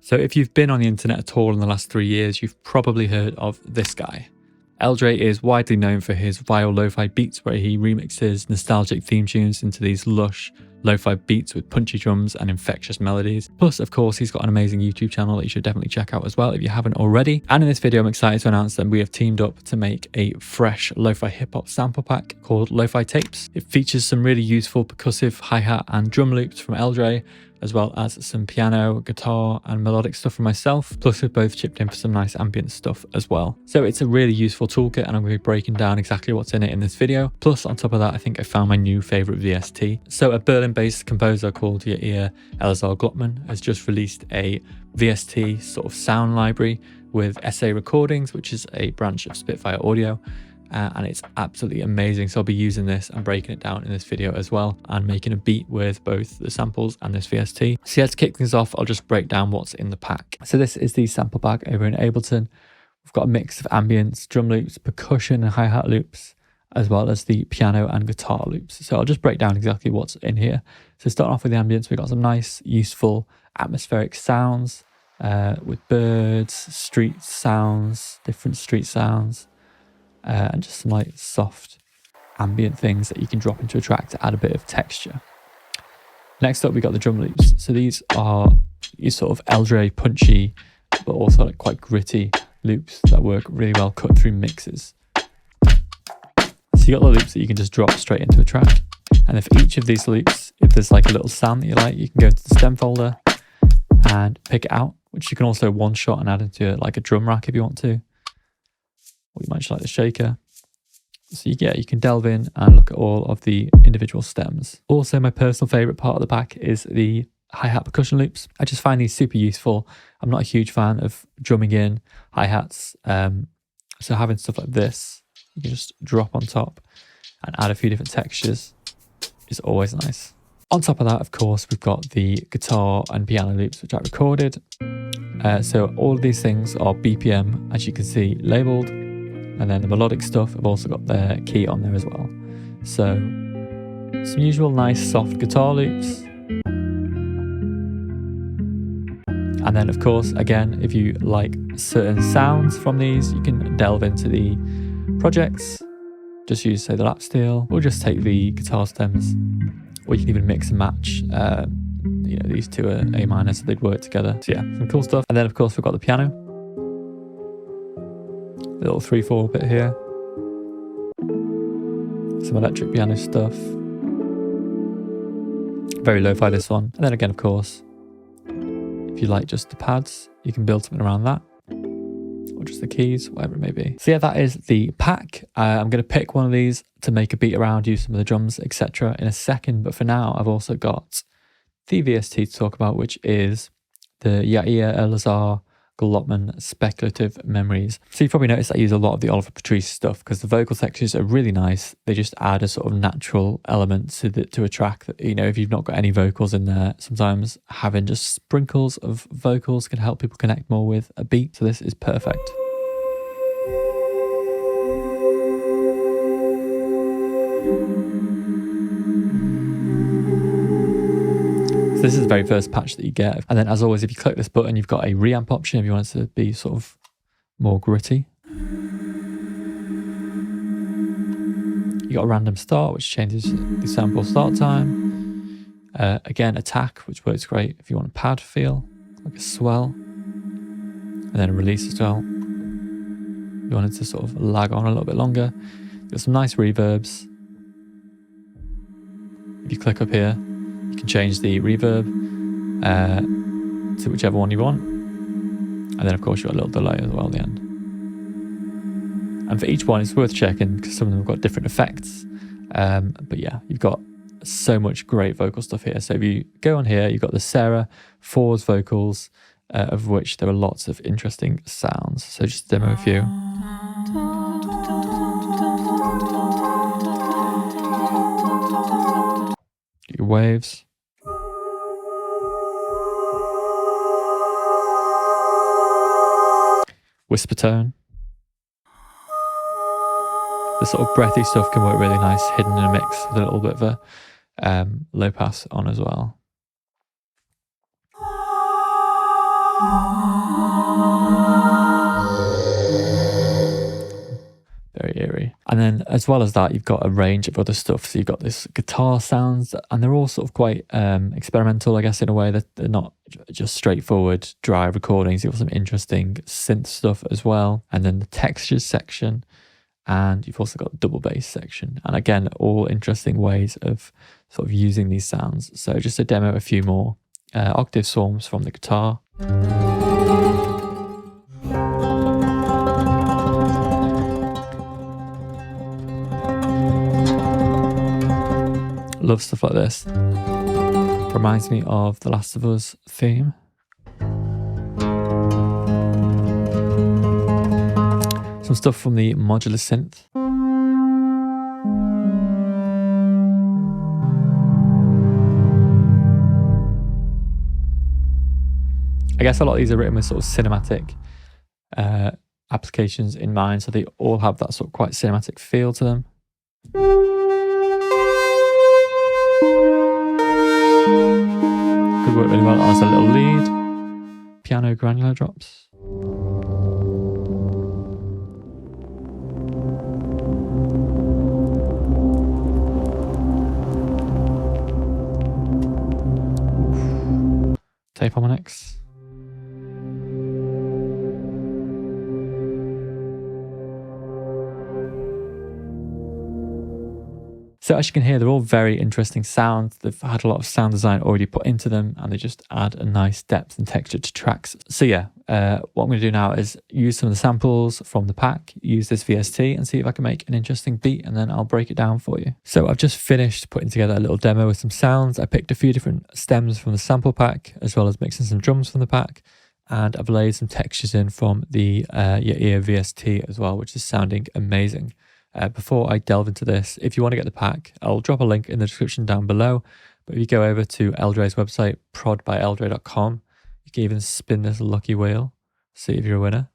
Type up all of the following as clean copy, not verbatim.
So if you've been on the internet at all in the last 3 years, you've probably heard of this guy. L.Dre is widely known for his viral lo-fi beats where he remixes nostalgic theme tunes into these lush lo-fi beats with punchy drums and infectious melodies. Plus, of course, he's got an amazing YouTube channel that you should definitely check out as well if you haven't already. And in this video, I'm excited to announce that we have teamed up to make a fresh lo-fi hip-hop sample pack called Lo-Fi Tapes. It features some really useful percussive hi-hat and drum loops from L.Dre, as well as some piano, guitar and melodic stuff from myself, plus we've both chipped in for some nice ambient stuff as well. So it's a really useful toolkit and I'm going to be breaking down exactly what's in it in this video. Plus on top of that, I think I found my new favourite VST. So a Berlin-based composer called Yair Elazar has just released a VST sort of sound library with SA Recordings, which is a branch of Spitfire Audio. And it's absolutely amazing. So I'll be using this and breaking it down in this video as well and making a beat with both the samples and this VST. So yeah, to kick things off, I'll just break down what's in the pack. So this is the sample pack over in Ableton. We've got a mix of ambience, drum loops, percussion and hi-hat loops, as well as the piano and guitar loops. So I'll just break down exactly what's in here. So starting off with the ambience, we've got some nice, useful atmospheric sounds with birds, street sounds, different street sounds. And just some like soft ambient things that you can drop into a track to add a bit of texture. Next up, we got the drum loops. So these are your sort of L.Dre punchy, but also like quite gritty loops that work really well cut through mixes. So you got the loops that you can just drop straight into a track. And if each of these loops, if there's like a little sound that you like, you can go into the stem folder and pick it out, which you can also one shot and add into like a drum rack if you want to. Or you might just like the shaker. So you can delve in and look at all of the individual stems. Also, my personal favorite part of the pack is the hi-hat percussion loops. I just find these super useful. I'm not a huge fan of drumming in hi-hats. So having stuff like this, you can just drop on top and add a few different textures is always nice. On top of that, of course, we've got the guitar and piano loops, which I recorded. So all of these things are BPM, as you can see, labeled. And then the melodic stuff, I've also got their key on there as well. So some usual nice soft guitar loops. And then of course, again, if you like certain sounds from these, you can delve into the projects. Just use, say, the lap steel, or just take the guitar stems, or you can even mix and match. These two are A minor, so they'd work together. So yeah, some cool stuff. And then of course, we've got the piano. Little 3/4 bit here, some electric piano stuff, very lo-fi this one. And then again, of course, if you like just the pads, you can build something around that, or just the keys, whatever it may be. So yeah, that is the pack. I'm going to pick one of these to make a beat around, use some of the drums, etc. in a second, but for now I've also got the VST to talk about, which is the Yair Elazar Speculative Memories. So you've probably noticed I use a lot of the Oliver Patrice stuff because the vocal textures are really nice. They just add a sort of natural element to a track that, if you've not got any vocals in there, sometimes having just sprinkles of vocals can help people connect more with a beat. So this is perfect. This is the very first patch that you get. And then as always, if you click this button, you've got a reamp option if you want it to be sort of more gritty. You got a random start, which changes the sample start time. Again, attack, which works great if you want a pad feel, like a swell. And then a release as well. You want it to sort of lag on a little bit longer. You've got some nice reverbs. If you click up here, you can change the reverb to whichever one you want. And then of course you've got a little delay as well at the end. And for each one it's worth checking because some of them have got different effects. But yeah, you've got so much great vocal stuff here. So if you go on here, you've got the Sarah Fours vocals, of which there are lots of interesting sounds. So just demo a few. Your waves. Whisper tone. The sort of breathy stuff can work really nice, hidden in a mix with a little bit of a low pass on as well. Very eerie. And then as well as that, you've got a range of other stuff. So you've got this guitar sounds, and they're all sort of quite experimental, I guess, in a way that they're not just straightforward dry recordings. You've got some interesting synth stuff as well. And then the textures section, and you've also got the double bass section. And again, all interesting ways of sort of using these sounds. So just to demo a few more octave swarms from the guitar. Love stuff like this. Reminds me of the Last of Us theme. Some stuff from the modular synth. I guess a lot of these are written with sort of cinematic applications in mind, so they all have that sort of quite cinematic feel to them. Could work really well as a little lead. Piano granular drops. Tape harmonics. So as you can hear, they're all very interesting sounds. They've had a lot of sound design already put into them, and they just add a nice depth and texture to tracks. So yeah, what I'm going to do now is use some of the samples from the pack, use this VST, and see if I can make an interesting beat, and then I'll break it down for you. So I've just finished putting together a little demo with some sounds. I picked a few different stems from the sample pack, as well as mixing some drums from the pack, and I've laid some textures in from the Your Ear VST as well, which is sounding amazing. Before I delve into this, if you want to get the pack, I'll drop a link in the description down below. But if you go over to L.Dre's website, prodbyldre.com, you can even spin this lucky wheel, see if you're a winner.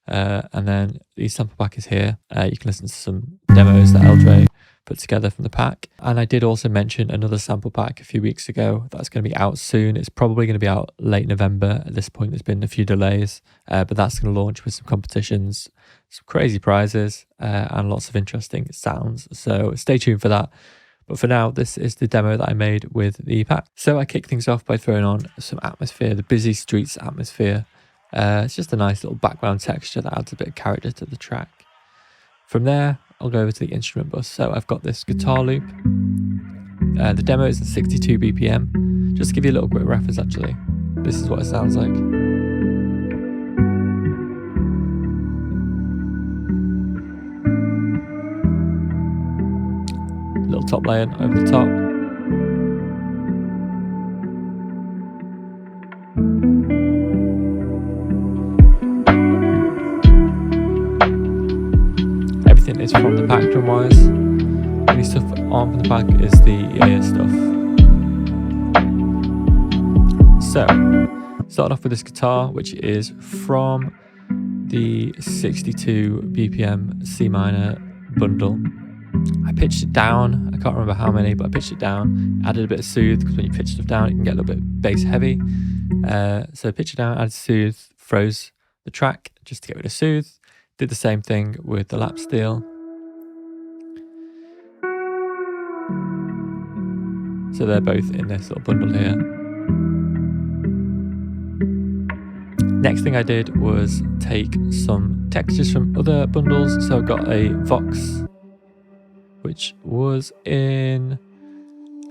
And then the sample pack is here. You can listen to some demos that L.Dre put together from the pack. And I did also mention another sample pack a few weeks ago that's going to be out soon. It's probably going to be out late November. At this point, there's been a few delays, but that's going to launch with some competitions, some crazy prizes, and lots of interesting sounds. So stay tuned for that. But for now, this is the demo that I made with the pack. So I kick things off by throwing on some atmosphere, the busy streets atmosphere. It's just a nice little background texture that adds a bit of character to the track. From there, I'll go over to the instrument bus. So I've got this guitar loop. The demo is at 62 BPM. Just to give you a little quick reference, actually, this is what it sounds like. Little top layer over the top. Everything is from the pack drum wise. Any stuff on from the pack is the ear stuff. So, start off with this guitar, which is from the 62 BPM C minor bundle. I pitched it down. I can't remember how many, but I pitched it down. Added a bit of soothe, because when you pitch stuff down, it can get a little bit bass heavy. So pitched it down, added soothe, froze the track just to get rid of soothe. Did the same thing with the lap steel. So they're both in this little bundle here. Next thing I did was take some textures from other bundles. So I got a Vox, which was in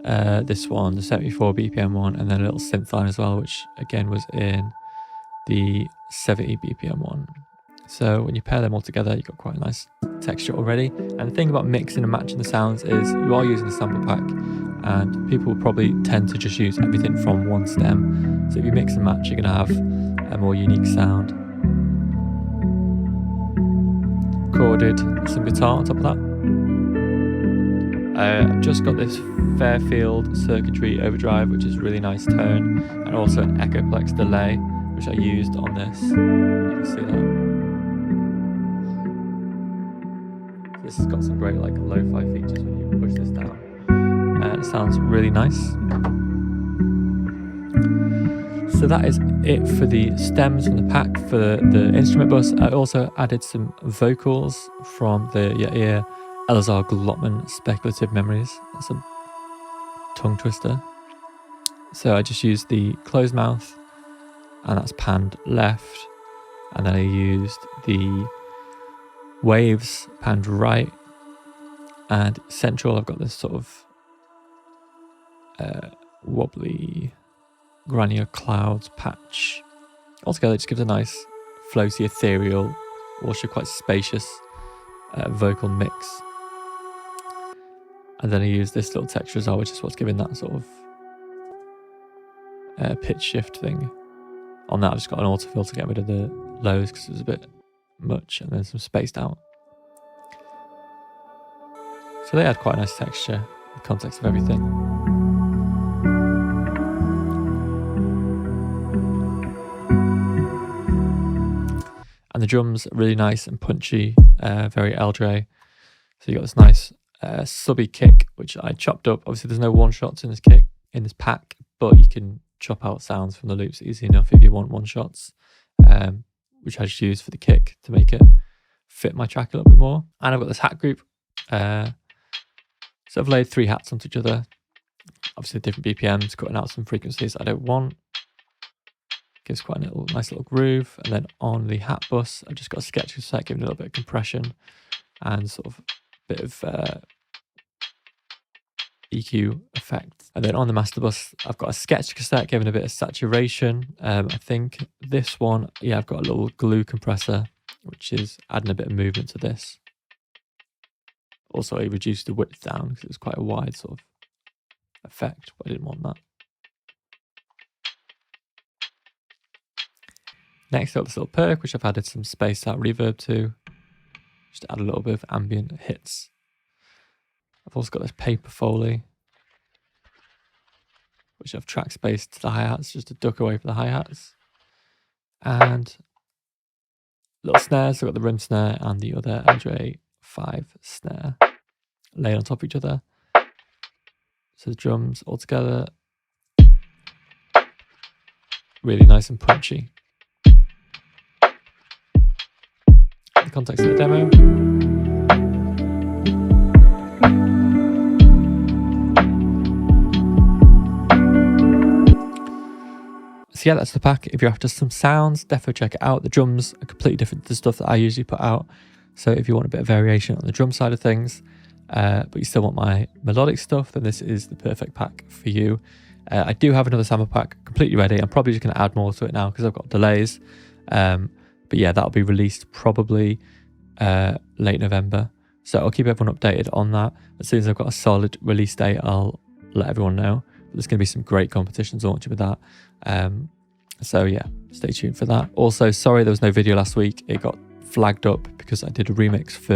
this one, the 74 BPM one, and then a little synth line as well, which again was in the 70 BPM one. So when you pair them all together, you've got quite a nice texture already. And the thing about mixing and matching the sounds is you are using a sample pack, and people will probably tend to just use everything from one stem. So if you mix and match, you're going to have a more unique sound. Recorded some guitar on top of that. I've just got this Fairfield circuitry overdrive, which is really nice tone, and also an Echoplex delay, which I used on this. You can see that. This has got some great like lo-fi features when you push this down. It sounds really nice. So that is it for the stems and the pack. For the instrument bus, I also added some vocals from the Yair Elazar Glotman Speculative Memories. That's a tongue twister. So I just used the closed mouth, and that's panned left, and then I used the waves panned right, and central I've got this sort of wobbly granular clouds patch. Altogether it just gives a nice floaty, ethereal, also quite spacious vocal mix. And then I use this little texture as well, which is what's giving that sort of pitch shift thing. On that I've just got an autofill to get rid of the lows because it was a bit much, and then some spaced out. So they had quite a nice texture in the context of everything. And the drums really nice and punchy, very L.Dre. So you got this nice subby kick, which I chopped up. Obviously there's no one shots in this kick, in this pack, but you can chop out sounds from the loops easy enough if you want one shots, which I just used for the kick to make it fit my track a little bit more. And I've got this hat group. So I've laid 3 hats onto each other, obviously different BPMs, cutting out some frequencies I don't want. Gives quite a nice little groove. And then on the hat bus, I've just got a sketch cassette giving a little bit of compression and sort of a bit of EQ effect. And then on the master bus, I've got a sketch cassette giving a bit of saturation. I think this one, yeah, I've got a little glue compressor, which is adding a bit of movement to this. Also, I reduced the width down because it was quite a wide sort of effect, but I didn't want that. Next up, this little perk, which I've added some spaced out reverb to, just to add a little bit of ambient hits. I've also got this paper foley, which I've track spaced to the hi-hats, just to duck away from the hi-hats. And little snares, so I've got the rim snare and the other L.Dre 5 snare laid on top of each other. So the drums all together, really nice and punchy. The context of the demo. So yeah, that's the pack. If you're after some sounds, definitely check it out. The drums are completely different to the stuff that I usually put out. So if you want a bit of variation on the drum side of things, but you still want my melodic stuff, then this is the perfect pack for you. I do have another sample pack completely ready. I'm probably just going to add more to it now because I've got delays. But yeah, that'll be released probably late November. So I'll keep everyone updated on that. As soon as I've got a solid release date, I'll let everyone know. But there's going to be some great competitions launching with that. So yeah, stay tuned for that. Also, sorry there was no video last week. It got flagged up because I did a remix for